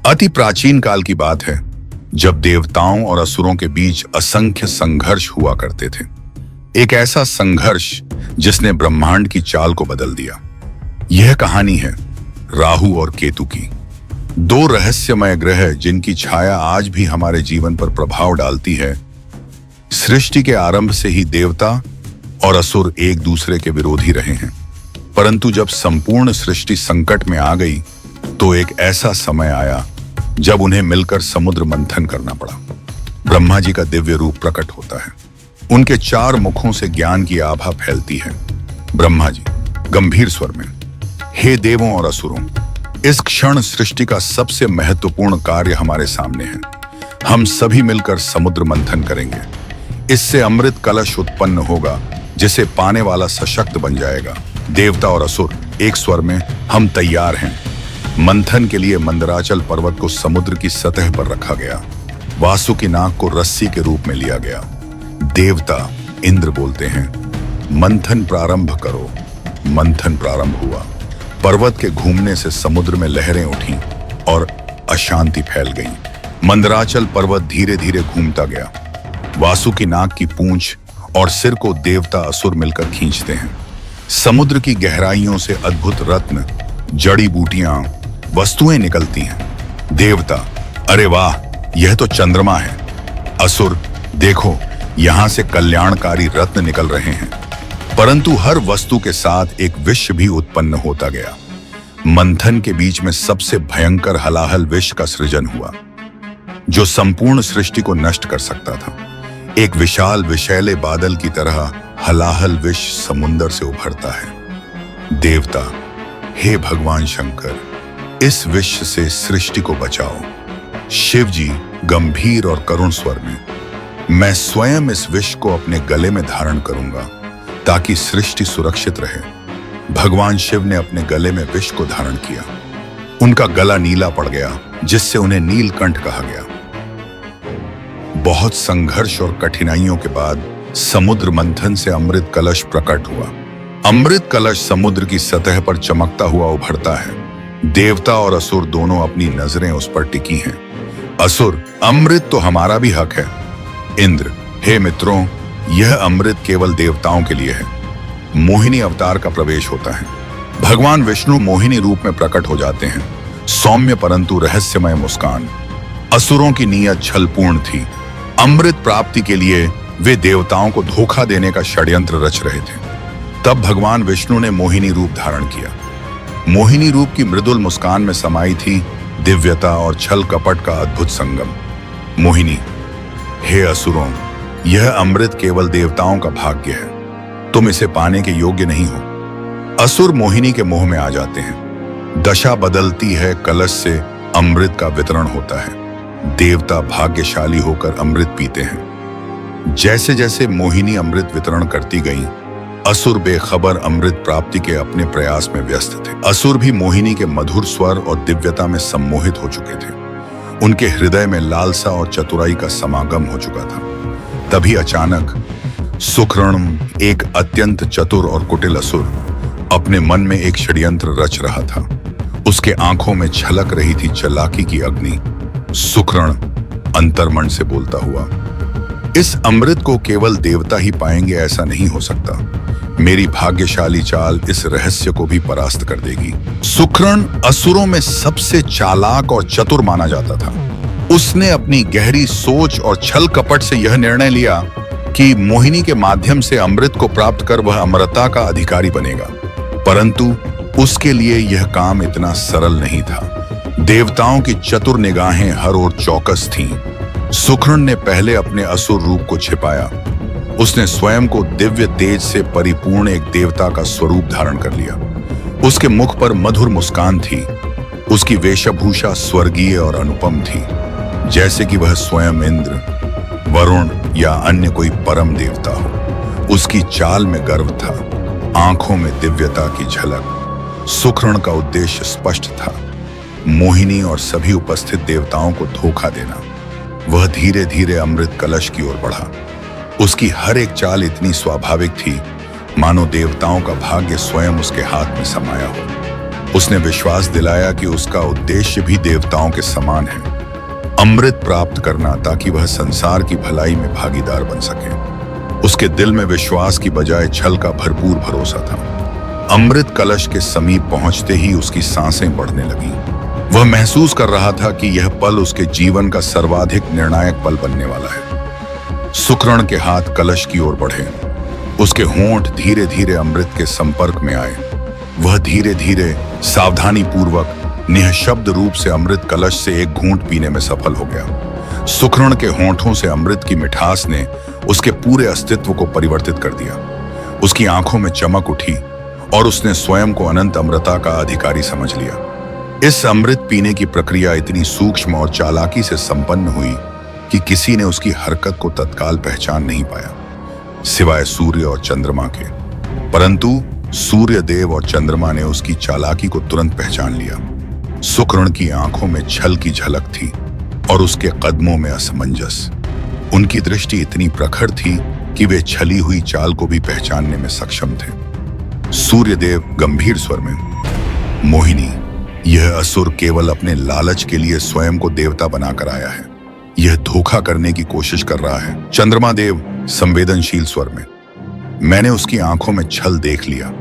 अति प्राचीन काल की बात है, जब देवताओं और असुरों के बीच असंख्य संघर्ष हुआ करते थे। एक ऐसा संघर्ष जिसने ब्रह्मांड की चाल को बदल दिया। यह कहानी है राहु और केतु की, दो रहस्यमय ग्रह जिनकी छाया आज भी हमारे जीवन पर प्रभाव डालती है। सृष्टि के आरंभ से ही देवता और असुर एक दूसरे के विरोधी रहे हैं, परंतु जब संपूर्ण सृष्टि संकट में आ गई तो एक ऐसा समय आया जब उन्हें मिलकर समुद्र मंथन करना पड़ा। ब्रह्मा जी का दिव्य रूप प्रकट होता है। उनके 4 मुखों से ज्ञान की आभा फैलती है। ब्रह्मा जी गंभीर स्वर में, हे देवों और असुरों, इस क्षण सृष्टि का सबसे महत्वपूर्ण कार्य हमारे सामने है। हम सभी मिलकर समुद्र मंथन करेंगे। इससे अमृत कलश उत्पन्न होगा, जिसे पाने वाला सशक्त बन जाएगा। देवता और असुर एक स्वर में, हम तैयार हैं। मंथन के लिए मंदराचल पर्वत को समुद्र की सतह पर रखा गया। वासुकी नाग को रस्सी के रूप में लिया गया। देवता इंद्र बोलते हैं, मंथन प्रारंभ करो। मंथन प्रारंभ हुआ। पर्वत के घूमने से समुद्र में लहरें उठी और अशांति फैल गई। मंदराचल पर्वत धीरे धीरे घूमता गया। वासुकी नाग की पूंछ और सिर को देवता असुर मिलकर खींचते हैं। समुद्र की गहराइयों से अद्भुत रत्न, जड़ी बूटियां, वस्तुएं निकलती हैं। देवता, अरे वाह, यह तो चंद्रमा है। असुर, देखो, यहां से कल्याणकारी रत्न निकल रहे हैं। परंतु हर वस्तु के साथ एक विष भी उत्पन्न होता गया। मंथन के बीच में सबसे भयंकर हलाहल विष का सृजन हुआ, जो संपूर्ण सृष्टि को नष्ट कर सकता था। एक विशाल विषैले बादल की तरह हलाहल विष समुद्र से उभरता है। देवता, हे भगवान शंकर, इस विष से सृष्टि को बचाओ। शिव जी गंभीर और करुण स्वर में, मैं स्वयं इस विष को अपने गले में धारण करूंगा ताकि सृष्टि सुरक्षित रहे। भगवान शिव ने अपने गले में विष को धारण किया। उनका गला नीला पड़ गया, जिससे उन्हें नीलकंठ कहा गया। बहुत संघर्ष और कठिनाइयों के बाद समुद्र मंथन से अमृत कलश प्रकट हुआ। अमृत कलश समुद्र की सतह पर चमकता हुआ उभरता है। देवता और असुर दोनों अपनी नजरें उस पर टिकी हैं। असुर, अमृत तो हमारा भी हक है। इंद्र, हे मित्रों, यह अमृत केवल देवताओं के लिए है। मोहिनी अवतार का प्रवेश होता है। भगवान विष्णु मोहिनी रूप में प्रकट हो जाते हैं। सौम्य परंतु रहस्यमय मुस्कान। असुरों की नीयत छलपूर्ण थी। अमृत प्राप्ति के लिए वे देवताओं को धोखा देने का षड्यंत्र रच रहे थे। तब भगवान विष्णु ने मोहिनी रूप धारण किया। मोहिनी रूप की मृदुल मुस्कान में समाई थी दिव्यता और छल कपट का अद्भुत संगम। मोहिनी, हे असुरों, यह अमृत केवल देवताओं का भाग्य है। तुम इसे पाने के योग्य नहीं हो। असुर मोहिनी के मोह में आ जाते हैं। दशा बदलती है, कलश से अमृत का वितरण होता है। देवता भाग्यशाली होकर अमृत पीते हैं। जैसे जैसे मोहिनी अमृत वितरण करती गई, असुर बेखबर अमृत प्राप्ति के अपने प्रयास में व्यस्त थे। असुर भी मोहिनी के मधुर स्वर और दिव्यता में सम्मोहित हो चुके थे। उनके हृदय में लालसा और चतुराई का समागम हो चुका था। तभी अचानक सुखर्ण, एक अत्यंत चतुर और कुटिल असुर, अपने मन में एक षड्यंत्र रच रहा था। उसके आंखों में छलक रही थी चालाकी की अग्नि। सुखर्ण अंतर्मन से बोलता हुआ, इस अमृत को केवल देवता ही पाएंगे ऐसा नहीं हो सकता। मेरी भाग्यशाली चाल इस रहस्य को भी परास्त कर देगी। सुखर्ण असुरों में सबसे चालाक और चतुर माना जाता था। उसने अपनी गहरी सोच और छल कपट से यह निर्णय लिया कि मोहिनी के माध्यम से अमृत को प्राप्त कर वह अमरता का अधिकारी बनेगा। परंतु उसके लिए यह काम इतना सरल नहीं था। देवताओं की चतुर निगाहें हर ओर चौकस थीं। सुखर्ण ने पहले अपने असुर रूप को छिपाया। उसने स्वयं को दिव्य तेज से परिपूर्ण एक देवता का स्वरूप धारण कर लिया। उसके मुख पर मधुर मुस्कान थी। उसकी वेशभूषा स्वर्गीय और अनुपम थी, जैसे कि वह स्वयं इंद्र, वरुण या अन्य कोई परम देवता हो। उसकी चाल में गर्व था, आंखों में दिव्यता की झलक। सुखर्ण का उद्देश्य स्पष्ट था, मोहिनी और सभी उपस्थित देवताओं को धोखा देना। वह धीरे धीरे अमृत कलश की ओर बढ़ा। उसकी हर एक चाल इतनी स्वाभाविक थी, मानो देवताओं का भाग्य स्वयं उसके हाथ में समाया हो। उसने विश्वास दिलाया कि उसका उद्देश्य भी देवताओं के समान है, अमृत प्राप्त करना, ताकि वह संसार की भलाई में भागीदार बन सके। उसके दिल में विश्वास की बजाय छल का भरपूर भरोसा था। अमृत कलश के समीप पहुंचते ही उसकी सांसें बढ़ने लगीं। वह महसूस कर रहा था कि यह पल उसके जीवन का सर्वाधिक निर्णायक पल बनने वाला है। सुकर्ण के हाथ कलश की ओर बढ़े, उसके होंठ धीरे धीरे अमृत के संपर्क में आए। वह धीरे धीरे सावधानी पूर्वक निःशब्द रूप से अमृत कलश से एक घूंट पीने में सफल हो गया। सुकर्ण के होंठों से अमृत की मिठास ने उसके पूरे अस्तित्व को परिवर्तित कर दिया। उसकी आंखों में चमक उठी और उसने स्वयं को अनंत अमृता का अधिकारी समझ लिया। इस अमृत पीने की प्रक्रिया इतनी सूक्ष्म और चालाकी से संपन्न हुई कि किसी ने उसकी हरकत को तत्काल पहचान नहीं पाया, सिवाय सूर्य और चंद्रमा के। परंतु सूर्य देव और चंद्रमा ने उसकी चालाकी को तुरंत पहचान लिया। सुकर्ण की आंखों में छल की झलक थी और उसके कदमों में असमंजस। उनकी दृष्टि इतनी प्रखर थी कि वे छली हुई चाल को भी पहचानने में सक्षम थे। सूर्यदेव गंभीर स्वर में, मोहिनी, यह असुर केवल अपने लालच के लिए स्वयं को देवता बनाकर आया है। यह धोखा करने की कोशिश कर रहा है। चंद्रमा देव संवेदनशील स्वर में, मैंने उसकी आंखों में छल देख लिया।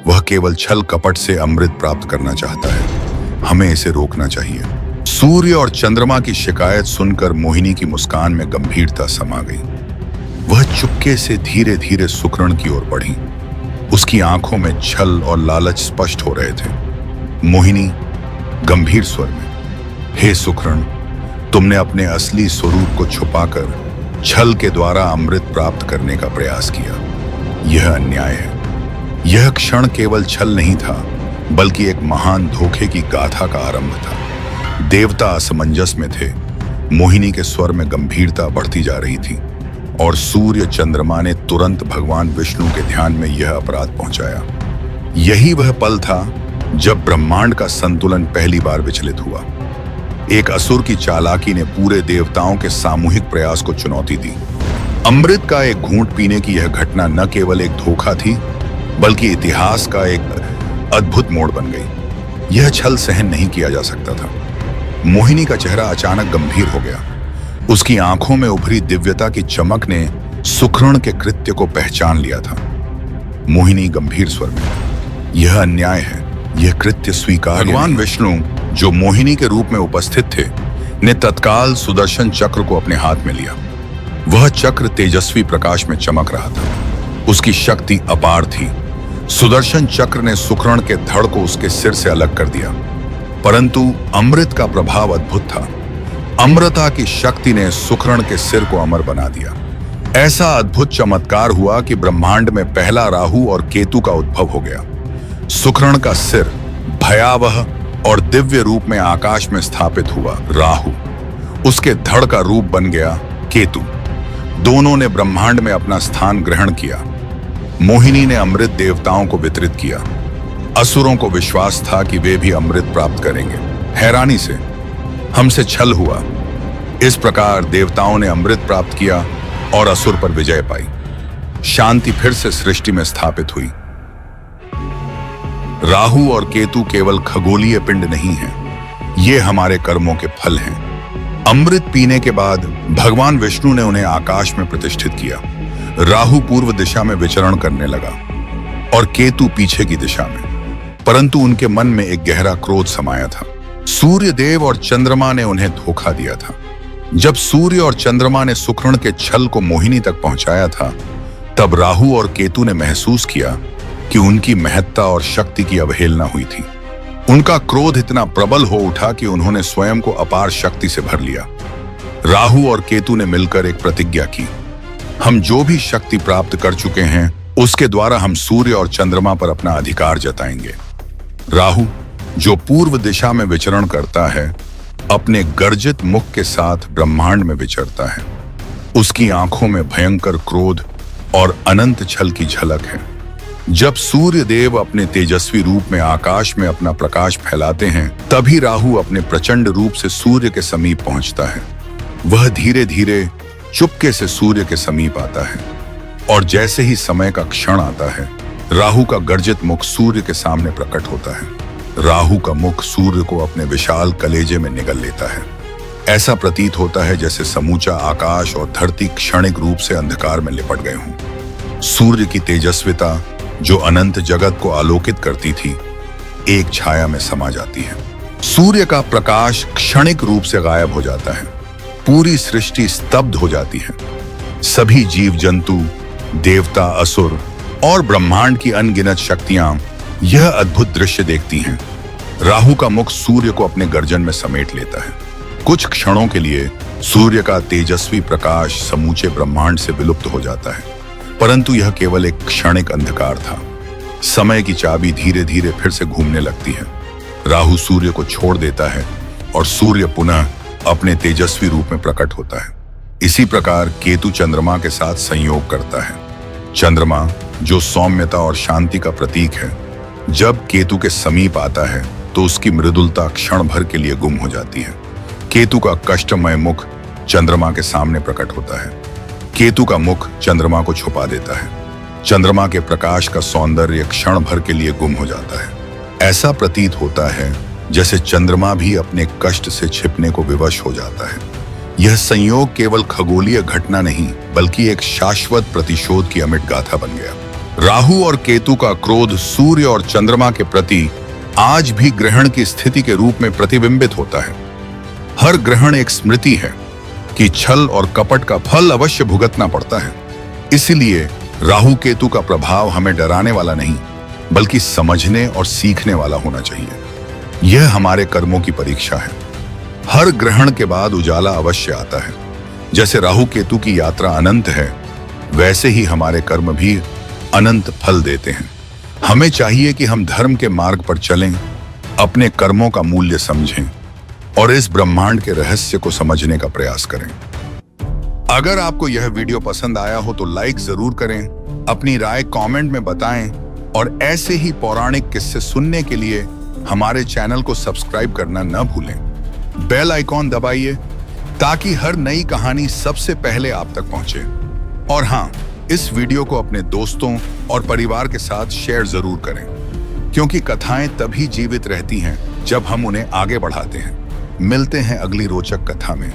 वह केवल छल कपट से अमृत प्राप्त करना चाहता है। हमें इसे रोकना चाहिए। सूर्य और चंद्रमा की शिकायत सुनकर मोहिनी की मुस्कान में गंभीरता समा गई। वह चुपके से धीरे धीरे सुकर्ण की ओर बढ़ी। उसकी आंखों में छल और लालच स्पष्ट हो रहे थे। मोहिनी गंभीर स्वर में, हे सुकर्ण, तुमने अपने असली स्वरूप को छुपाकर छल के द्वारा अमृत प्राप्त करने का प्रयास किया। यह अन्याय है। यह क्षण केवल छल नहीं था, बल्कि एक महान धोखे की गाथा का आरंभ था। देवता असमंजस में थे। मोहिनी के स्वर में गंभीरता बढ़ती जा रही थी और सूर्य चंद्रमा ने तुरंत भगवान विष्णु के ध्यान में यह अपराध पहुंचाया। यही वह पल था जब ब्रह्मांड का संतुलन पहली बार विचलित हुआ। एक असुर की चालाकी ने पूरे देवताओं के सामूहिक प्रयास को चुनौती दी। अमृत का एक घूंट पीने की यह घटना न केवल एक धोखा थी, बल्कि इतिहास का एक अद्भुत मोड़ बन गई। यह छल सहन नहीं किया जा सकता था। मोहिनी का चेहरा अचानक गंभीर हो गया। उसकी आंखों में उभरी दिव्यता की चमक ने सुकर्ण के कृत्य को पहचान लिया था। मोहिनी गंभीर स्वर में, यह अन्याय है। यह कृत्य स्वीकार। भगवान विष्णु, जो मोहिनी के रूप में उपस्थित थे, ने तत्काल सुदर्शन चक्र को अपने हाथ में लिया। वह चक्र तेजस्वी प्रकाश में चमक रहा था। उसकी शक्ति अपार थी। सुदर्शन चक्र ने सुकर्ण के धड़ को उसके सिर से अलग कर दिया। परंतु अमृत का प्रभाव अद्भुत था। अमृता की शक्ति ने सुकर्ण के सिर को अमर बना दिया। ऐसा अद्भुत चमत्कार हुआ कि ब्रह्मांड में पहला राहु और केतु का उद्भव हो गया। सुकर्ण का सिर भयावह और दिव्य रूप में आकाश में स्थापित हुआ। राहु, उसके धड़ का रूप बन गया केतु। दोनों ने ब्रह्मांड में अपना स्थान ग्रहण किया। मोहिनी ने अमृत देवताओं को वितरित किया। असुरों को विश्वास था कि वे भी अमृत प्राप्त करेंगे। हैरानी से हमसे छल हुआ। इस प्रकार देवताओं ने अमृत प्राप्त किया और असुर पर विजय पाई। शांति फिर से सृष्टि में स्थापित हुई। राहु और केतु केवल खगोलीय पिंड नहीं हैं, ये हमारे कर्मों के फल हैं। अमृत पीने के बाद भगवान विष्णु ने उन्हें आकाश में प्रतिष्ठित किया। राहु पूर्व दिशा में विचरण करने लगा और केतु पीछे की दिशा में, परंतु उनके मन में एक गहरा क्रोध समाया था। सूर्य देव और चंद्रमा ने उन्हें धोखा दिया था। जब सूर्य और चंद्रमा ने सुकर्ण के छल को मोहिनी तक पहुंचाया था, तब राहु और केतु ने महसूस किया कि उनकी महत्ता और शक्ति की अवहेलना हुई थी। उनका क्रोध इतना प्रबल हो उठा कि उन्होंने स्वयं को अपार शक्ति से भर लिया। राहु और केतु ने मिलकर एक प्रतिज्ञा की, हम जो भी शक्ति प्राप्त कर चुके हैं, उसके द्वारा हम सूर्य और चंद्रमा पर अपना अधिकार जताएंगे। राहु, जो पूर्व दिशा में विचरण करता है, अपने गर्जित मुख के साथ ब्रह्मांड में विचरता है। उसकी आंखों में भयंकर क्रोध और अनंत छल की झलक है। जब सूर्य देव अपने तेजस्वी रूप में आकाश में अपना प्रकाश फैलाते हैं, तभी राहु अपने प्रचंड रूप से सूर्य के समीप पहुंचता है। वह धीरे धीरे चुपके से सूर्य के समीप आता है और जैसे ही समय का क्षण आता है, राहु का गर्जित मुख सूर्य के सामने प्रकट होता है। राहु का मुख सूर्य को अपने विशाल कलेजे में निगल लेता है। ऐसा प्रतीत होता है जैसे समूचा आकाश और धरती क्षणिक रूप से अंधकार में लिपट गए हों। सूर्य की तेजस्विता जो अनंत जगत को आलोकित करती थी, एक छाया में समा जाती है। सूर्य का प्रकाश क्षणिक रूप से गायब हो जाता है। पूरी सृष्टि स्तब्ध हो जाती है। सभी जीव जंतु, देवता, असुर और ब्रह्मांड की अनगिनत शक्तियां यह अद्भुत दृश्य देखती हैं। राहु का मुख सूर्य को अपने गर्जन में समेट लेता है। कुछ क्षणों के लिए सूर्य का तेजस्वी प्रकाश समूचे ब्रह्मांड से विलुप्त हो जाता है, परंतु यह केवल एक क्षणिक अंधकार था। समय की चाबी धीरे धीरे फिर से घूमने लगती है। राहु सूर्य को छोड़ देता है और सूर्य पुनः अपने तेजस्वी रूप में प्रकट होता है। इसी प्रकार केतु चंद्रमा के साथ संयोग करता है। चंद्रमा जो सौम्यता और शांति का प्रतीक है, जब केतु के समीप आता है तो उसकी मृदुलता क्षण भर के लिए गुम हो जाती है। केतु का कष्टमय मुख चंद्रमा के सामने प्रकट होता है। केतु का मुख चंद्रमा को छुपा देता है। चंद्रमा के प्रकाश का सौंदर्य क्षण भर के लिए गुम हो जाता है। ऐसा प्रतीत होता है जैसे चंद्रमा भी अपने कष्ट से छिपने को विवश हो जाता है। यह संयोग केवल खगोलीय घटना नहीं, बल्कि एक शाश्वत प्रतिशोध की अमिट गाथा बन गया। राहु और केतु का क्रोध सूर्य और चंद्रमा के प्रति आज भी ग्रहण की स्थिति के रूप में प्रतिबिंबित होता है। हर ग्रहण एक स्मृति है कि छल और कपट का फल अवश्य भुगतना पड़ता है। इसलिए राहु केतु का प्रभाव हमें डराने वाला नहीं, बल्कि समझने और सीखने वाला होना चाहिए। यह हमारे कर्मों की परीक्षा है। हर ग्रहण के बाद उजाला अवश्य आता है। जैसे राहु केतु की यात्रा अनंत है, वैसे ही हमारे कर्म भी अनंत फल देते हैं। हमें चाहिए कि हम धर्म के मार्ग पर चलें, अपने कर्मों का मूल्य समझें और इस ब्रह्मांड के रहस्य को समझने का प्रयास करें। अगर आपको यह वीडियो पसंद आया हो तो लाइक जरूर करें, अपनी राय कमेंट में बताएं और ऐसे ही पौराणिक किस्से सुनने के लिए हमारे चैनल को सब्सक्राइब करना न भूलें। बेल आइकॉन दबाइए ताकि हर नई कहानी सबसे पहले आप तक पहुंचे। और हाँ, इस वीडियो को अपने दोस्तों और परिवार के साथ शेयर जरूर करें, क्योंकि कथाएं तभी जीवित रहती हैं जब हम उन्हें आगे बढ़ाते हैं। मिलते हैं अगली रोचक कथा में।